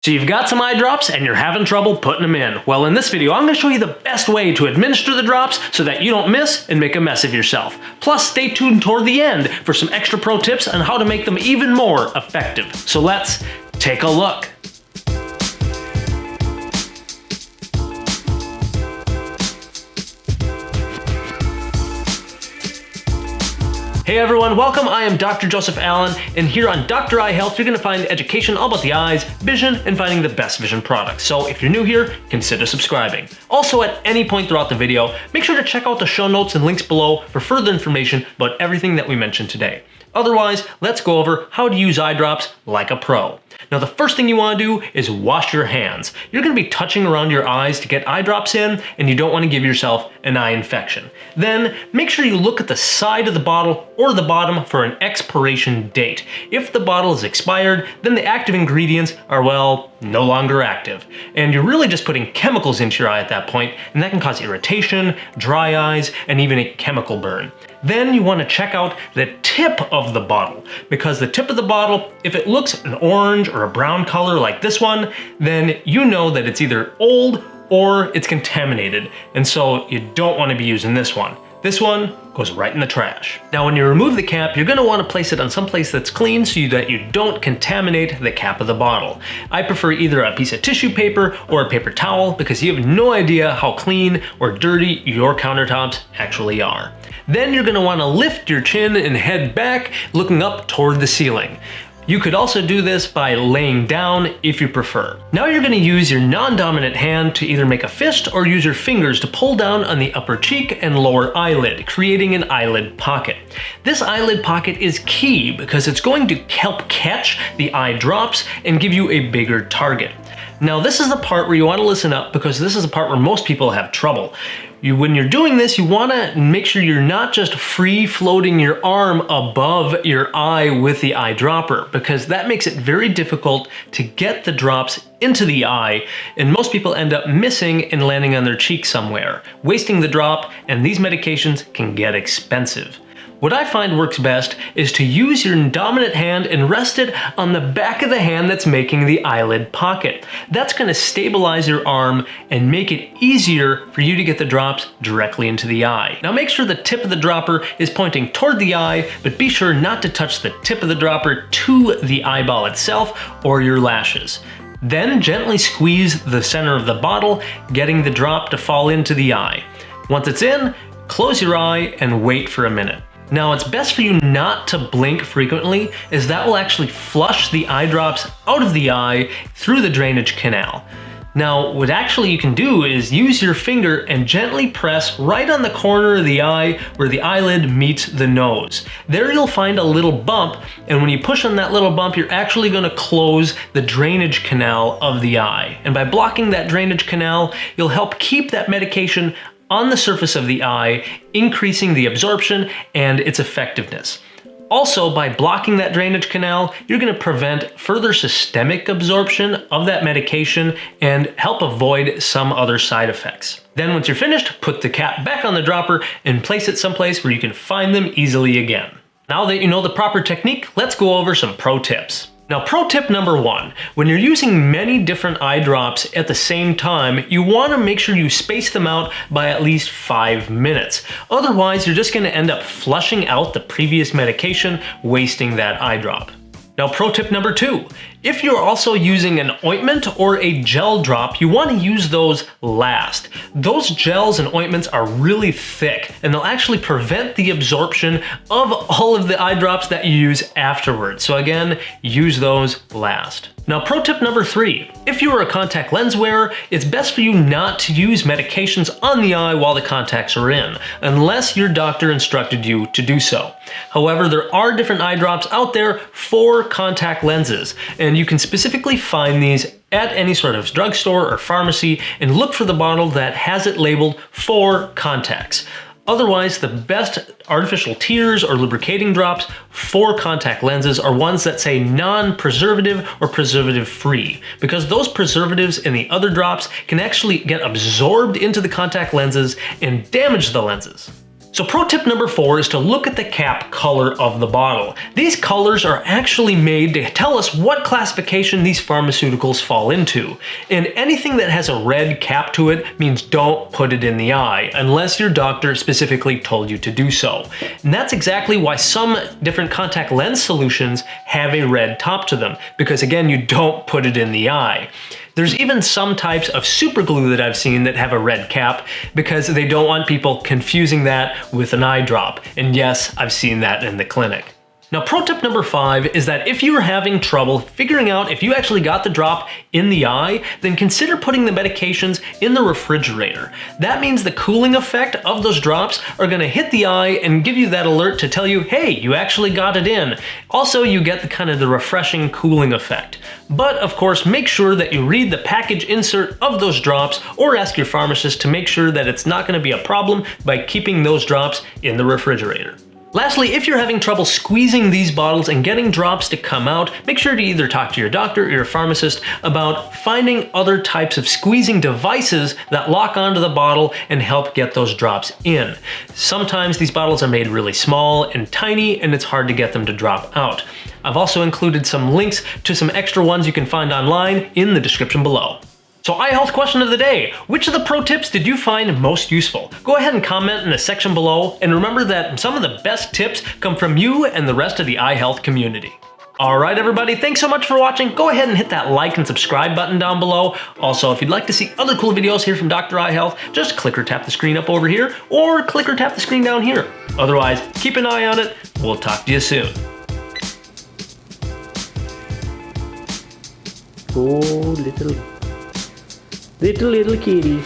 So you've got some eye drops and you're having trouble putting them in. Well, in this video, I'm going to show you the best way to administer the drops so that you don't miss and make a mess of yourself. Plus, stay tuned toward the end for some extra pro tips on how to make them even more effective. So let's take a look. Hey everyone, welcome. I am Dr. Joseph Allen, and here on Dr. Eye Health, you're going to find education all about the eyes, vision, and finding the best vision products. So if you're new here, consider subscribing. Also, at any point throughout the video, make sure to check out the show notes and links below for further information about everything that we mentioned today. Otherwise, let's go over how to use eye drops like a pro. Now, the first thing you want to do is wash your hands. You're going to be touching around your eyes to get eye drops in, and you don't want to give yourself an eye infection. Then, make sure you look at the side of the bottle or the bottom for an expiration date. If the bottle is expired, then the active ingredients are, well, no longer active. And you're really just putting chemicals into your eye at that point, and that can cause irritation, dry eyes, and even a chemical burn. Then you want to check out the tip of the bottle, because the tip of the bottle, if it looks an orange or a brown color like this one, then you know that it's either old or it's contaminated, and so you don't want to be using this one. This one goes right in the trash. Now, when you remove the cap, you're going to want to place it on some place that's clean so that you don't contaminate the cap of the bottle. I prefer either a piece of tissue paper or a paper towel because you have no idea how clean or dirty your countertops actually are. Then you're going to want to lift your chin and head back, looking up toward the ceiling. You could also do this by laying down if you prefer. Now you're going to use your non-dominant hand to either make a fist or use your fingers to pull down on the upper cheek and lower eyelid, creating an eyelid pocket. This eyelid pocket is key because it's going to help catch the eye drops and give you a bigger target. Now this is the part where you want to listen up because this is the part where most people have trouble. When you're doing this, you want to make sure you're not just free floating your arm above your eye with the eyedropper, because that makes it very difficult to get the drops into the eye, and most people end up missing and landing on their cheek somewhere, wasting the drop, and these medications can get expensive. What I find works best is to use your dominant hand and rest it on the back of the hand that's making the eyelid pocket. That's going to stabilize your arm and make it easier for you to get the drops directly into the eye. Now make sure the tip of the dropper is pointing toward the eye, but be sure not to touch the tip of the dropper to the eyeball itself or your lashes. Then gently squeeze the center of the bottle, getting the drop to fall into the eye. Once it's in, close your eye and wait for a minute. Now, it's best for you not to blink frequently, as that will actually flush the eye drops out of the eye through the drainage canal. Now, what actually you can do is use your finger and gently press right on the corner of the eye where the eyelid meets the nose. There you'll find a little bump, and when you push on that little bump, you're actually going to close the drainage canal of the eye. And by blocking that drainage canal, you'll help keep that medication on the surface of the eye, increasing the absorption and its effectiveness. Also, by blocking that drainage canal, you're going to prevent further systemic absorption of that medication and help avoid some other side effects. Then once you're finished, put the cap back on the dropper and place it someplace where you can find them easily again. Now that you know the proper technique, let's go over some pro tips. Now, pro tip number 1, when you're using many different eye drops at the same time, you want to make sure you space them out by at least 5 minutes. Otherwise, you're just going to end up flushing out the previous medication, wasting that eye drop. Now, pro tip number 2, if you're also using an ointment or a gel drop, you want to use those last. Those gels and ointments are really thick, and they'll actually prevent the absorption of all of the eye drops that you use afterwards. So again, use those last. Now, pro tip number 3, if you are a contact lens wearer, it's best for you not to use medications on the eye while the contacts are in, unless your doctor instructed you to do so. However, there are different eye drops out there for contact lenses, and you can specifically find these at any sort of drugstore or pharmacy and look for the bottle that has it labeled for contacts. Otherwise, the best artificial tears or lubricating drops for contact lenses are ones that say non-preservative or preservative-free, because those preservatives in the other drops can actually get absorbed into the contact lenses and damage the lenses. So pro tip number 4 is to look at the cap color of the bottle. These colors are actually made to tell us what classification these pharmaceuticals fall into. And anything that has a red cap to it means don't put it in the eye, unless your doctor specifically told you to do so. And that's exactly why some different contact lens solutions have a red top to them, because again, you don't put it in the eye. There's even some types of super glue that I've seen that have a red cap because they don't want people confusing that with an eye drop. And yes, I've seen that in the clinic. Now, pro tip number 5 is that if you're having trouble figuring out if you actually got the drop in the eye, then consider putting the medications in the refrigerator. That means the cooling effect of those drops are going to hit the eye and give you that alert to tell you, hey, you actually got it in. Also, you get the refreshing cooling effect. But of course, make sure that you read the package insert of those drops or ask your pharmacist to make sure that it's not going to be a problem by keeping those drops in the refrigerator. Lastly, if you're having trouble squeezing these bottles and getting drops to come out, make sure to either talk to your doctor or your pharmacist about finding other types of squeezing devices that lock onto the bottle and help get those drops in. Sometimes these bottles are made really small and tiny and it's hard to get them to drop out. I've also included some links to some extra ones you can find online in the description below. So eye health question of the day, which of the pro tips did you find most useful? Go ahead and comment in the section below, and remember that some of the best tips come from you and the rest of the eye health community. Alright everybody, thanks so much for watching. Go ahead and hit that like and subscribe button down below. Also, if you'd like to see other cool videos here from Dr. Eye Health, just click or tap the screen up over here, or click or tap the screen down here. Otherwise, keep an eye on it. We'll talk to you soon. Oh, little kitty.